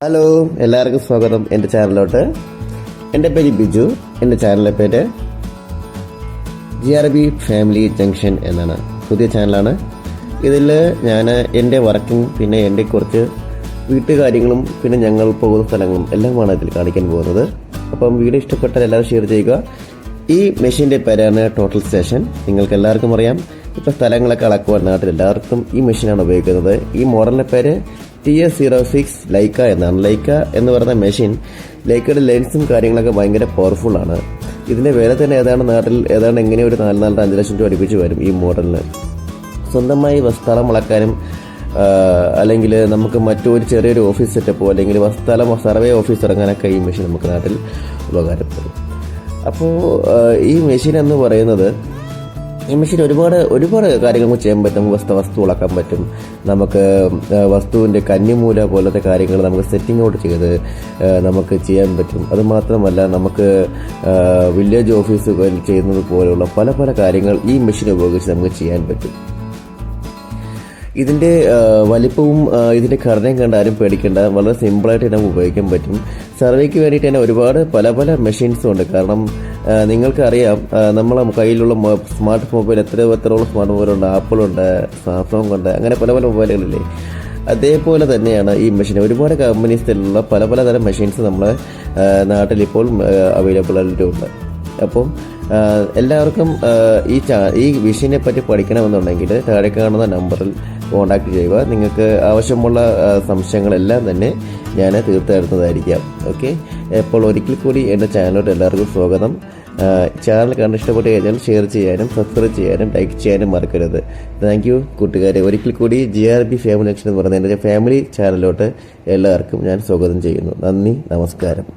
Hello, എല്ലാവർക്കും സ്വാഗതം എൻ്റെ ചാനലിലോട്ട്. എൻ്റെ പേര് ബിജു. എൻ്റെ ചാനലിൻ്റെ പേര് GRB ഫാമിലി ജംഗ്ഷൻ എന്നാണ്. പുതിയ ചാനലാണ്. ഇതിൽ ഞാൻ എൻ്റെ വർക്കിംഗ്, പിന്നെ എൻ്റെ കുറച്ച് വീട്ടുകാര്യങ്ങളും, പിന്നെ ഞങ്ങൾ പോകുന്ന സ്ഥലങ്ങളും എല്ലാമാണ് ഇതിൽ കാണിക്കാൻ പോകുന്നത്. അപ്പം വീഡിയോ ഇഷ്ടപ്പെട്ടാൽ എല്ലാവരും ഷെയർ ചെയ്യുക. ഈ മെഷീൻ്റെ പേരാണ് ടോട്ടൽ സ്റ്റേഷൻ. നിങ്ങൾക്ക് എല്ലാവർക്കും അറിയാം, ഇപ്പോൾ സ്ഥലങ്ങളൊക്കെ അളക്കുവാൻ നാട്ടിൽ എല്ലാവർക്കും ഈ മെഷീനാണ് ഉപയോഗിക്കുന്നത്. ഈ മോഡലിൻ്റെ പേര് TS06 ലൈക്ക എന്നാണ്. ലൈക്ക എന്ന് പറയുന്ന മെഷീൻ, ലൈക്കയുടെ ലെൻസും കാര്യങ്ങളൊക്കെ ഭയങ്കര പവർഫുൾ ആണ്. ഇതിൻ്റെ വില തന്നെ നാട്ടിൽ എങ്ങനെ ഒരു 4-5 ലക്ഷം രൂപ അടുപ്പിച്ച് വരും ഈ മോഡലിന്. സ്വന്തമായി സ്ഥലം അളക്കാനും, അല്ലെങ്കിൽ നമുക്ക് മറ്റൊരു ചെറിയൊരു ഓഫീസ് സെറ്റപ്പോ അല്ലെങ്കിൽ സ്ഥലം സർവേ ഓഫീസ് ഇറങ്ങാനൊക്കെ ഈ മെഷീൻ നമുക്ക് നാട്ടിൽ ഉപകാരപ്പെടും. അപ്പോൾ ഈ മെഷീൻ എന്ന് പറയുന്നത്, ഈ മെഷീൻ ഒരുപാട് കാര്യങ്ങൾ ചെയ്യാൻ പറ്റും. വസ്തു അളക്കാൻ പറ്റും. നമുക്ക് വസ്തുവിൻ്റെ കന്നിമൂല പോലത്തെ കാര്യങ്ങൾ നമുക്ക് സെറ്റിംഗ് ഔട്ട് ചെയ്ത് നമുക്ക് ചെയ്യാൻ പറ്റും. അതുമാത്രമല്ല, നമുക്ക് വില്ലേജ് ഓഫീസുകളിൽ ചെയ്യുന്നത് പോലെയുള്ള പല കാര്യങ്ങൾ ഈ മെഷീൻ ഉപയോഗിച്ച് നമുക്ക് ചെയ്യാൻ പറ്റും. ഇതിൻ്റെ വലിപ്പവും ഇതിൻ്റെ ഘടനയും കണ്ട് ആരും പേടിക്കേണ്ട. വളരെ സിമ്പിളായിട്ട് നമുക്ക് ഉപയോഗിക്കാൻ പറ്റും. സർവേക്ക് വേണ്ടിയിട്ട് തന്നെ പല മെഷീൻസും ഉണ്ട്. കാരണം നിങ്ങൾക്കറിയാം, നമ്മളെ കയ്യിലുള്ള സ്മാർട്ട് മൊബൈൽ എത്രയോളം സ്മാർട്ട് മൊബൈലുണ്ട്. ആപ്പിളുണ്ട്, സാംസങ് ഉണ്ട്, അങ്ങനെ പല മൊബൈലുകളില്ലേ. അതേപോലെ തന്നെയാണ് ഈ മെഷീൻ. ഒരുപാട് കമ്പനീസിലുള്ള പലതരം മെഷീൻസ് നമ്മളെ നാട്ടിലിപ്പോൾ അവൈലബിൾ ആയിട്ടുണ്ട്. അപ്പം എല്ലാവർക്കും ഈ മെഷീനെ പറ്റി പഠിക്കണമെന്നുണ്ടെങ്കിൽ താഴെ കാണുന്ന നമ്പറിൽ കോൺടാക്ട് ചെയ്യുക. നിങ്ങൾക്ക് ആവശ്യമുള്ള സംശയങ്ങളെല്ലാം തന്നെ ഞാൻ തീർത്തരുന്നതായിരിക്കാം. ഓക്കെ, അപ്പോൾ ഒരിക്കൽ കൂടി എൻ്റെ ചാനലിലോട്ട് എല്ലാവർക്കും സ്വാഗതം. ചാനൽ കണ്ട് ഇഷ്ടപ്പെട്ട് കഴിഞ്ഞാൽ ഷെയർ ചെയ്യാനും സബ്സ്ക്രൈബ് ചെയ്യാനും ലൈക്ക് ചെയ്യാനും മറക്കരുത്. താങ്ക് യു കൂട്ടുകാരെ. ഒരിക്കൽ കൂടി GRB ഫാമിലി ജംഗ്ഷൻ എന്ന് പറയുന്ന എൻ്റെ ഫാമിലി ചാനലിലോട്ട് എല്ലാവർക്കും ഞാൻ സ്വാഗതം ചെയ്യുന്നു. നന്ദി, നമസ്കാരം.